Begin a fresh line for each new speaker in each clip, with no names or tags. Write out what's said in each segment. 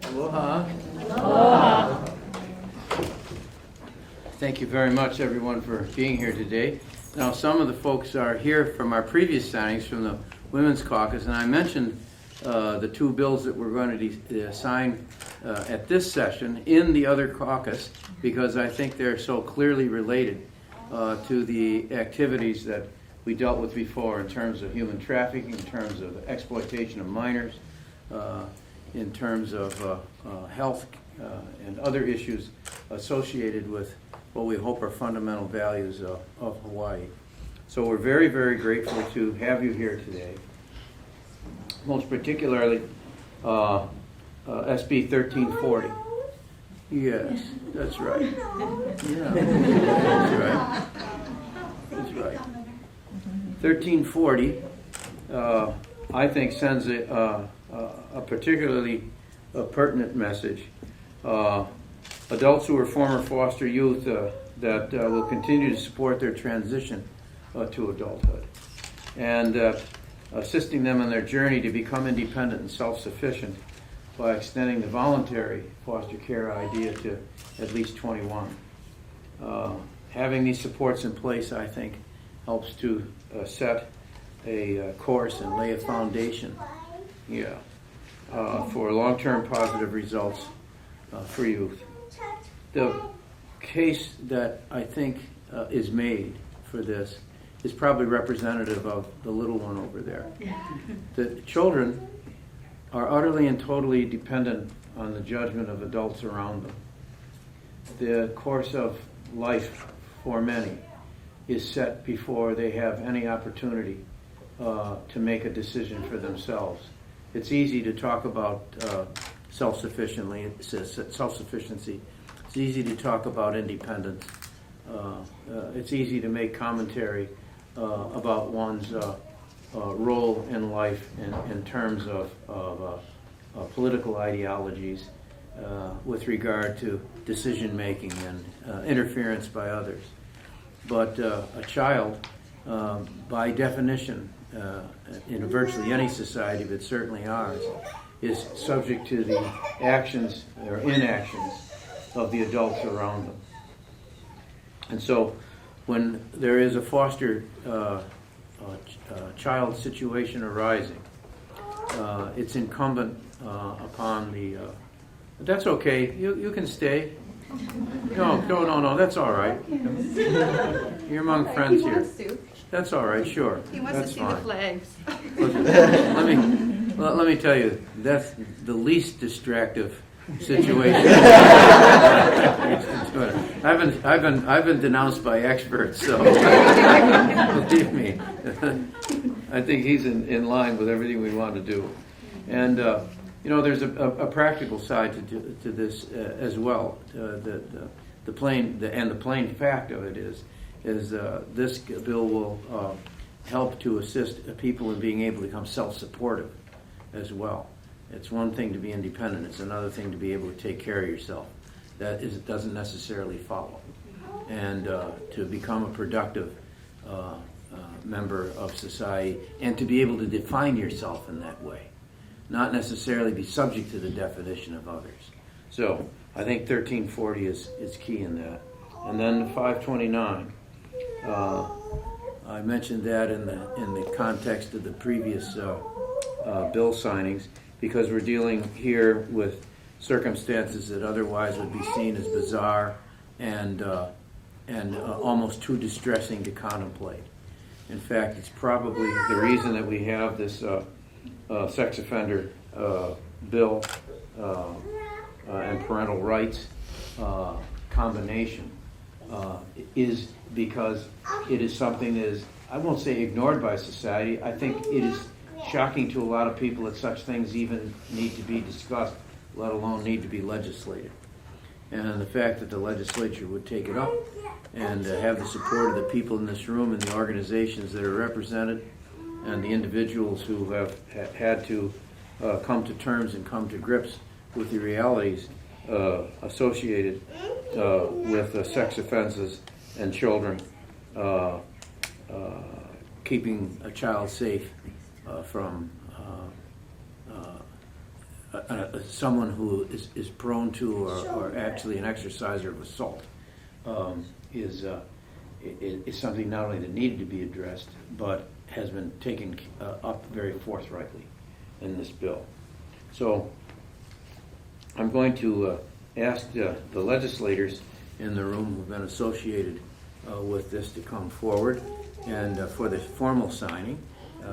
Aloha.
Aloha.
Thank you very much, everyone, for being here today. Now, some of the folks are here from our previous signings from the Women's Caucus, and I mentioned the two bills that we're going to sign at this session in the other caucus because I think they're so clearly related to the activities that we dealt with before in terms of human trafficking, in terms of exploitation of minors, in terms of health and other issues associated with what we hope are fundamental values of Hawaii. So we're very, very grateful to have you here today. Most particularly, SB 1340. Yes, that's right. Yeah, that's right. That's right. 1340, I think, sends a particularly pertinent message. Adults who are former foster youth that will continue to support their transition to adulthood and assisting them in their journey to become independent and self-sufficient by extending the voluntary foster care idea to at least 21. Having these supports in place, I think, helps to set a course and lay a foundation for long-term positive results for youth. The case that I think is made for this is probably representative of the little one over there. The children are utterly and totally dependent on the judgment of adults around them. The course of life for many is set before they have any opportunity to make a decision for themselves. It's easy to talk about self-sufficiency. It's easy to talk about independence. It's easy to make commentary about one's role in life in terms of political ideologies with regard to decision making and interference by others. But a child, by definition, in virtually any society, but certainly ours, is subject to the actions or inactions of the adults around them. And so when there is a foster child situation arising, it's incumbent upon the... That's okay. You can stay. No, that's all right. You're among friends here. That's all right, sure.
He wants
that's
to see
fine.
the flags.
Let me tell you, that's the least distractive situation. I've been denounced by experts, so believe me, I think he's in line with everything we want to do. And there's a practical side to this as well. The plain fact of it is this bill will help to assist people in being able to become self-supportive as well. It's one thing to be independent. It's another thing to be able to take care of yourself. It doesn't necessarily follow. And to become a productive member of society and to be able to define yourself in that way, not necessarily be subject to the definition of others. So I think 1340 is key in that. And then the 529, I mentioned that in the context of the previous bill signings, because we're dealing here with circumstances that otherwise would be seen as bizarre and almost too distressing to contemplate. In fact, it's probably the reason that we have this sex offender bill and parental rights combination is because it is something that is, I won't say ignored by society. I think it is shocking to a lot of people that such things even need to be discussed, let alone need to be legislated. And the fact that the legislature would take it up and have the support of the people in this room and the organizations that are represented and the individuals who have had to come to terms and come to grips with the realities associated with sex offenses and children, keeping a child safe from someone who is prone to or actually an exerciser of assault is something not only that needed to be addressed, but has been taken up very forthrightly in this bill. So I'm going to ask the legislators in the room who've been associated with this to come forward and for the formal signing,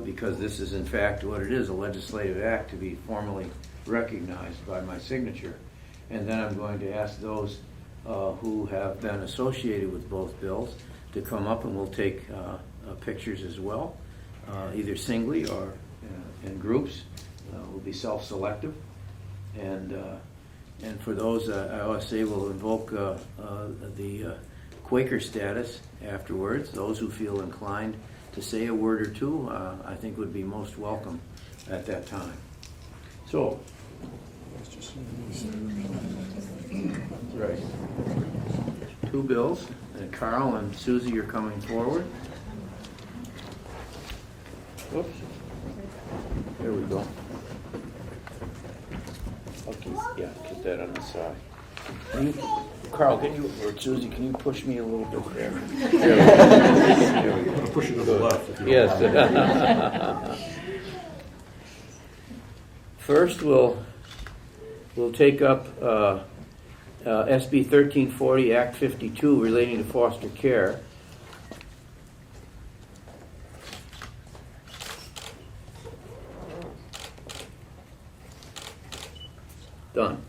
because this is in fact what it is, a legislative act to be formally recognized by my signature. And then I'm going to ask those who have been associated with both bills to come up, and we'll take pictures as well, either singly or in groups. We'll be self-selective. And for those, I always say we'll invoke the Quaker status afterwards. Those who feel inclined to say a word or two, I think would be most welcome at that time. So, right. Two bills, and Carl and Susie are coming forward. Oops. There we go. Okay, yeah, get that on the side. Carl, or Susie, can you push me a little bit there? There we go.
Push it to the left. If you
Yes. First, we'll take up SB 1340, Act 52, relating to foster care. Done.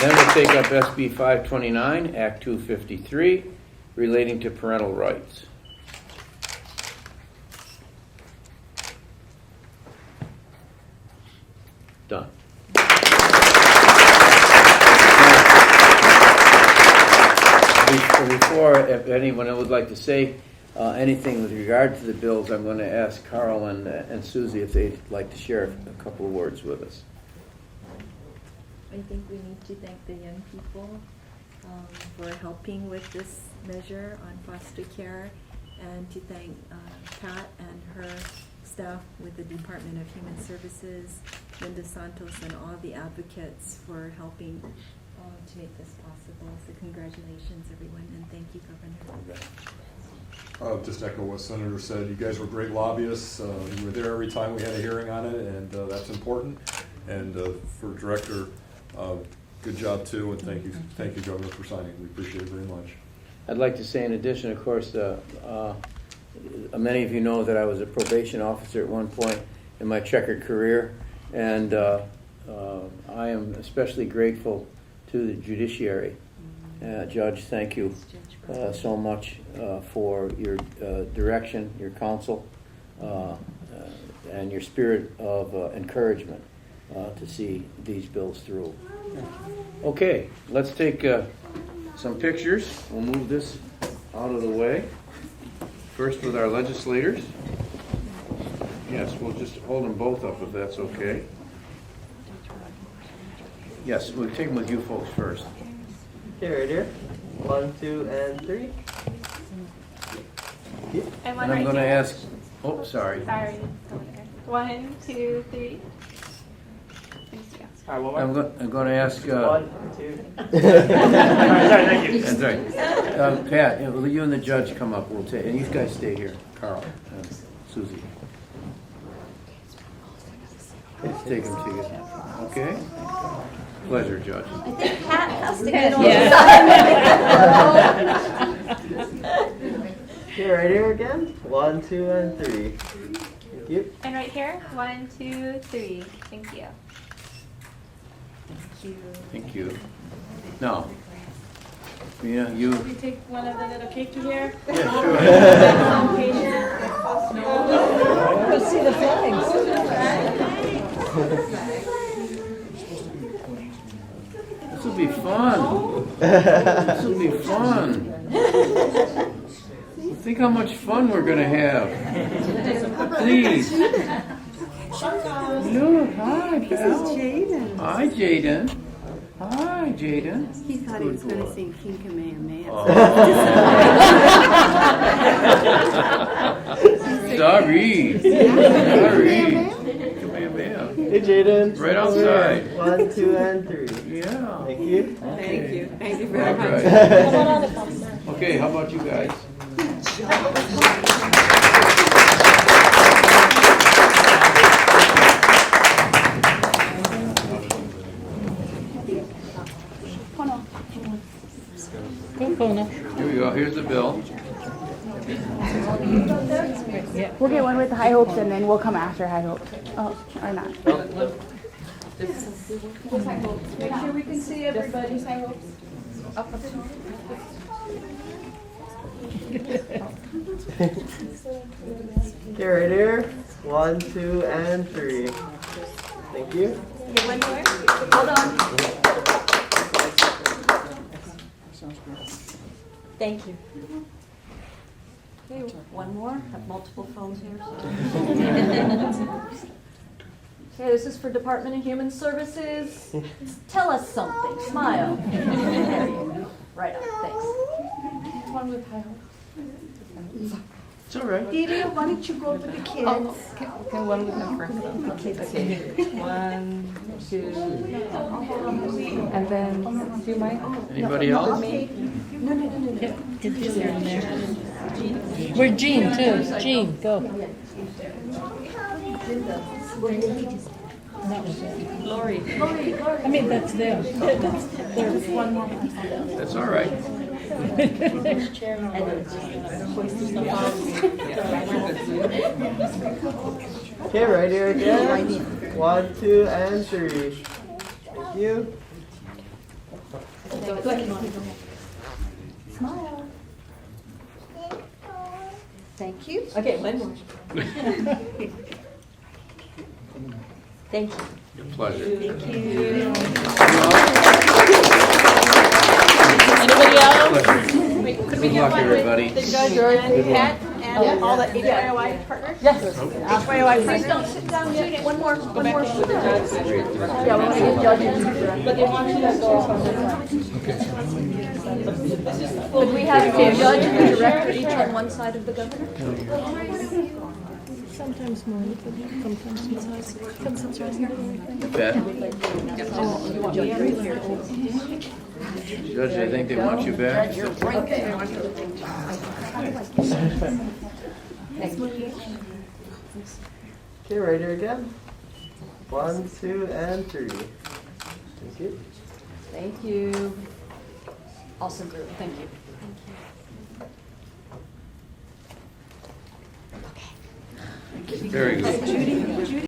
Then we'll take up SB 529, Act 253, relating to parental rights. Done. Before, if anyone would like to say anything with regard to the bills, I'm going to ask Carl and Susie if they'd like to share a couple of words with us.
I think we need to thank the young people for helping with this measure on foster care, and to thank Pat and her staff with the Department of Human Services, Linda Santos, and all the advocates for helping to make this possible. So congratulations, everyone, and thank you, Governor.
I'll just echo what Senator said. You guys were great lobbyists. You were there every time we had a hearing on it, and that's important. And for Director, good job too, and thank you, Governor, for signing. We appreciate it very much.
I'd like to say, in addition, of course, many of you know that I was a probation officer at one point in my checkered career, and I am especially grateful to the judiciary. Judge, thank you so much for your direction, your counsel, and your spirit of encouragement to see these bills through. Okay, let's take some pictures. We'll move this out of the way. First with our legislators. Yes, we'll just hold them both up if that's okay. Yes, we'll take them with you folks first.
Okay, right here. 1, 2, and 3.
And
I'm going to ask, oh, sorry.
Sorry. 1, 2, 3.
All right, one more.
I'm going to ask.
1, 2.
Sorry, thank you.
That's right. Pat, will you and the judge come up? We'll take, and you guys stay here. Carl and Susie. Let's take them together. Okay? Pleasure, Judge.
I think Pat has to get on the side.
Okay, right here again. 1, 2, and 3. Thank you.
And right here, 1, 2, 3. Thank you.
Thank you. Now, Mina, you.
We take one of the little keiki here.
Yeah, sure.
Go see the flags.
This will be fun. This will be fun. Think how much fun we're going to have. Please. Look, hi,
This
pal.
is Jaden.
Hi, Jaden. Hi, Jaden.
He thought he was going to sing King Kamehameha.
Oh. Sorry. Sorry. Bam.
Hey, Jaden.
Right outside.
1, 2, and 3.
Yeah.
Thank you.
Thank you. Thank you
All
very much.
right. Okay, how about you guys? Here we go. Here's the bill.
We'll get one with high hopes and then we'll come after high hopes. Oh, or not.
Make sure we can see everybody's high hopes.
Okay, right here. 1, 2, and 3. Thank you.
Okay, one more. Hold on. Thank you. Okay, one more. Have multiple phones here. Okay, this is for Department of Human Services. Tell us something. Smile. There you go. Right on. Thanks.
One with high hopes.
It's all right.
Delia, why don't you go with the kids?
Okay, one with my friend. Okay, 1, 2, and then do my.
Anybody else?
We're Jean too. Jean, go.
Lori.
I mean, that's them. There's one more.
That's all right.
Okay, right here again. 1, 2, and 3. Thank you.
Smile. Thank you.
Okay, one more.
Thank you.
Your pleasure.
Anybody else?
Good luck, everybody.
The judge or Pat and all the HYOI partners?
Yes.
HYOI
Please
partners.
don't sit down yet. One more. One more.
Yeah, we want to get judges.
But they want you to go on this one.
Could we have a judge and a director each on one side of the governor?
Sometimes more, sometimes less. Sometimes right here.
You bet. Judge, I think they want you back.
Okay, right here again. 1, 2, and 3. Thank you.
Thank you. Awesome group. Thank you.
Very good.
Judy.